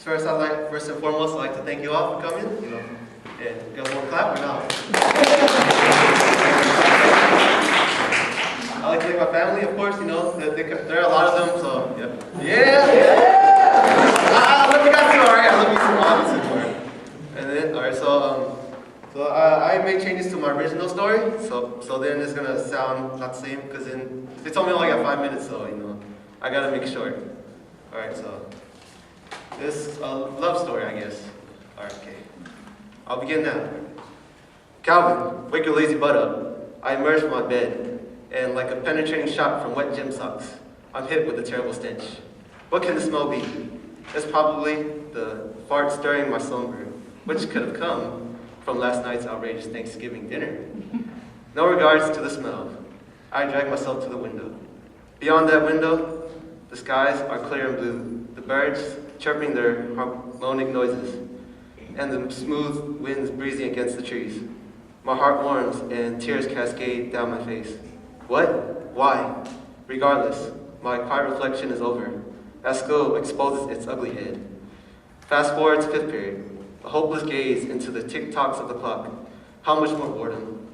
First and foremost, I'd like to thank you all for coming. And got one clap or not? I'd like to thank my family, of course. There are a lot of them, so yeah. I love you guys too, alright? I love you too, obviously. And then, alright, so I made changes to my original story, so then it's gonna sound not the same, because then they told me I only got 5 minutes, so I gotta make it short. Alright, so this is a love story, I guess. Alright, okay. I'll begin now. Calvin, wake your lazy butt up. I emerge from my bed, and like a penetrating shot from wet gym socks, I'm hit with a terrible stench. What can the smell be? It's probably the fart stirring my slumber, which could have come from last night's outrageous Thanksgiving dinner. No regards to the smell. I drag myself to the window. Beyond that window, the skies are clear and blue, the birds chirping their harmonic noises, and the smooth winds breezing against the trees. My heart warms and tears cascade down my face. What? Why? Regardless, my quiet reflection is over, as school exposes its ugly head. Fast forward to 5th period, a hopeless gaze into the tick-tocks of the clock. How much more boredom?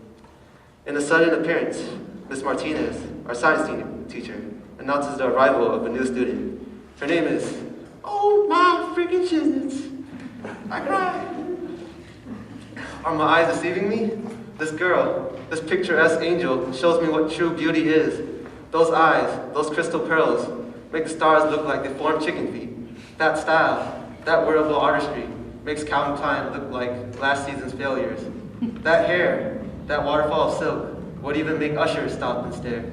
In a sudden appearance, Miss Martinez, our science teacher, announces the arrival of a new student. Her name is, oh my freaking shiznits. I cry. Are my eyes deceiving me? This girl, this picturesque angel, shows me what true beauty is. Those eyes, those crystal pearls, make the stars look like deformed chicken feet. That style, that wearable artistry, makes Calvin Klein look like last season's failures. That hair, that waterfall of silk, would even make ushers stop and stare.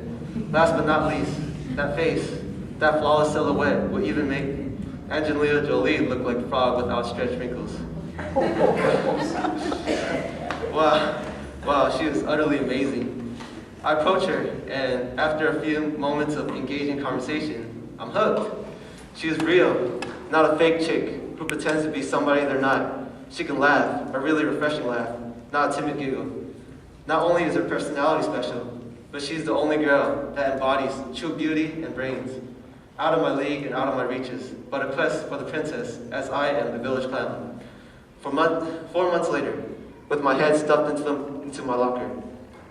Last but not least, that face, that flawless silhouette would even make Angelina Jolie look like a frog with outstretched wrinkles. Wow, she is utterly amazing. I approach her, and after a few moments of engaging conversation, I'm hooked. She is real, not a fake chick who pretends to be somebody they're not. She can laugh, a really refreshing laugh, not a timid giggle. Not only is her personality special, but she's the only girl that embodies true beauty and brains. Out of my league and out of my reaches, but a quest for the princess, as I am the village clown. 4 months later, with my head stuffed into my locker.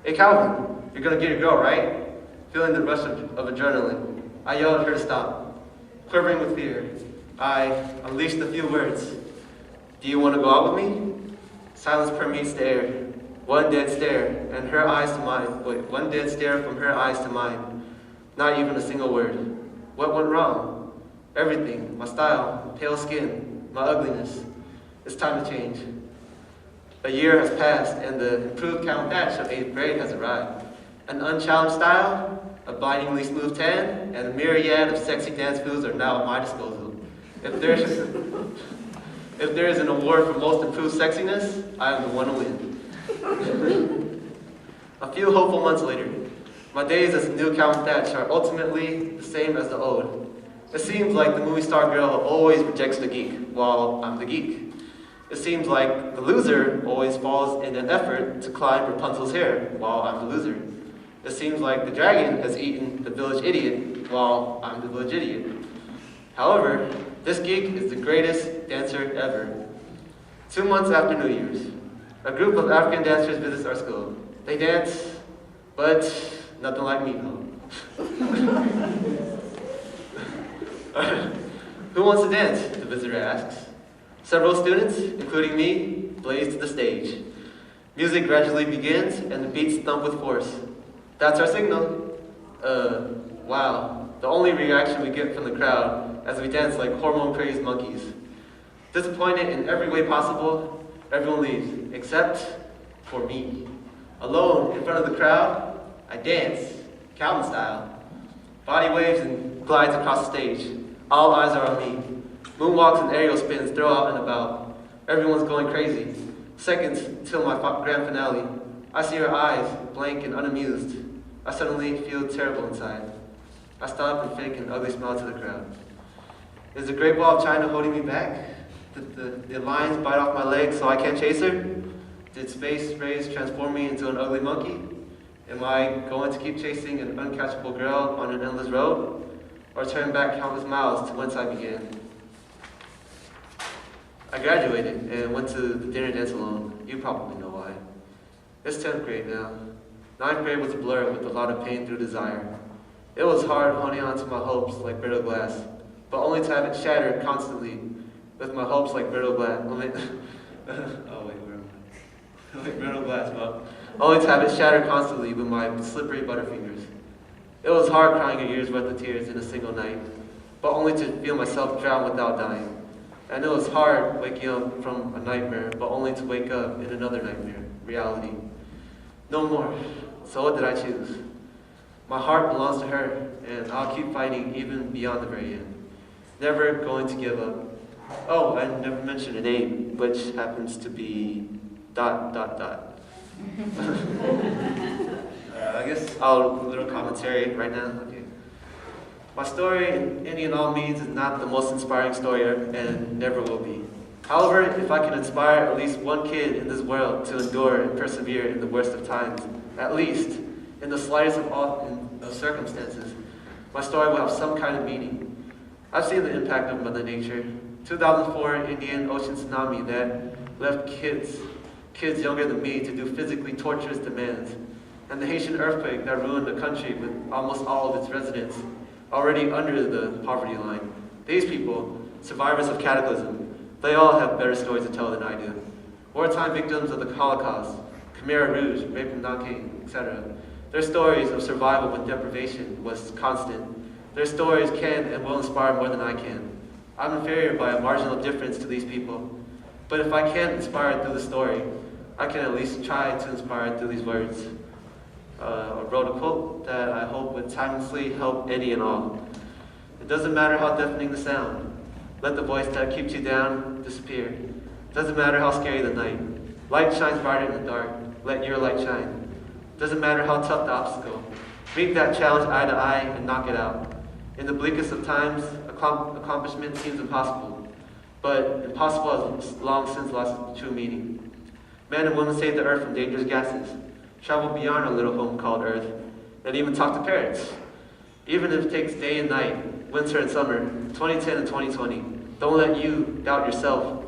Hey Calvin, you're gonna get your girl, right? Feeling the rush of adrenaline, I yelled at her to stop. Quivering with fear, I unleashed a few words. Do you want to go out with me? Silence permeates the air. One dead stare, and her eyes to mine. Wait, one dead stare from her eyes to mine. Not even a single word. What went wrong? Everything. My style, pale skin, my ugliness. It's time to change. A year has passed, and the improved Count Thatch of 8th grade has arrived. An unchallenged style, a blindingly smooth tan, and a myriad of sexy dance moves are now at my disposal. If there is an award for most improved sexiness, I am the one to win. A few hopeful months later, my days as the new Count Thatch are ultimately the same as the old. It seems like the movie star girl always rejects the geek, while I'm the geek. It seems like the loser always falls in an effort to climb Rapunzel's hair, while I'm the loser. It seems like the dragon has eaten the village idiot, while I'm the village idiot. However, this geek is the greatest dancer ever. 2 months after New Year's, a group of African dancers visits our school. They dance, but nothing like me though. Who wants to dance? The visitor asks. Several students, including me, blaze to the stage. Music gradually begins and the beats thump with force. That's our signal. Wow. The only reaction we get from the crowd as we dance like hormone-crazed monkeys. Disappointed in every way possible, everyone leaves, except for me. Alone, in front of the crowd, I dance, Calvin style. Body waves and glides across the stage. All eyes are on me. Moonwalks and aerial spins throw out and about. Everyone's going crazy. Seconds till my grand finale. I see her eyes, blank and unamused. I suddenly feel terrible inside. I stop and fake an ugly smile to the crowd. Is the Great Wall of China holding me back? Did the lions bite off my legs so I can't chase her? Did space rays transform me into an ugly monkey? Am I going to keep chasing an uncatchable girl on an endless road? Or turn back countless miles to whence I began? I graduated and went to the dinner dance alone. You probably know why. It's 10th grade now. 9th grade was a blur with a lot of pain through desire. It was hard holding on to my hopes like brittle glass, but only to have it shattered constantly with my hopes like brittle glass. Brittle glass, but only to have it shattered constantly with my slippery butterfingers. It was hard crying a year's worth of tears in a single night, but only to feel myself drown without dying. And it was hard waking up from a nightmare, but only to wake up in another nightmare, reality. No more. So what did I choose? My heart belongs to her, and I'll keep fighting even beyond the very end. Never going to give up. Oh, I never mentioned a name, which happens to be ... I guess I'll little commentary right now. Okay. My story, in any and all means, is not the most inspiring story and never will be. However, if I can inspire at least one kid in this world to endure and persevere in the worst of times, at least in the slightest of circumstances, my story will have some kind of meaning. I've seen the impact of Mother Nature. 2004 Indian Ocean tsunami that left kids younger than me to do physically torturous demands, and the Haitian earthquake that ruined the country with almost all of its residents already under the poverty line. These people, survivors of cataclysm, they all have better stories to tell than I do. Wartime victims of the Holocaust, Khmer Rouge, rape and knocking, etc. Their stories of survival with deprivation was constant. Their stories can and will inspire more than I can. I'm inferior by a marginal difference to these people. But if I can't inspire through the story, I can at least try to inspire through these words. I wrote a quote that I hope would timelessly help any and all. It doesn't matter how deafening the sound. Let the voice that keeps you down disappear. It doesn't matter how scary the night. Light shines brighter in the dark. Let your light shine. It doesn't matter how tough the obstacle. Meet that challenge eye to eye and knock it out. In the bleakest of times, accomplishment seems impossible, but impossible has long since lost true meaning. Men and women save the earth from dangerous gases, travel beyond our little home called Earth, and even talk to parents. Even if it takes day and night, winter and summer, 2010 and 2020, don't let you doubt yourself.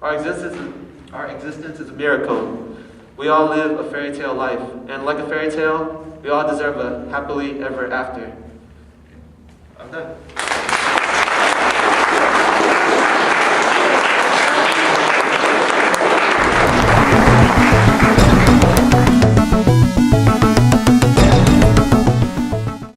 Our existence is a miracle. We all live a fairy tale life, and like a fairy tale, we all deserve a happily ever after. I'm done.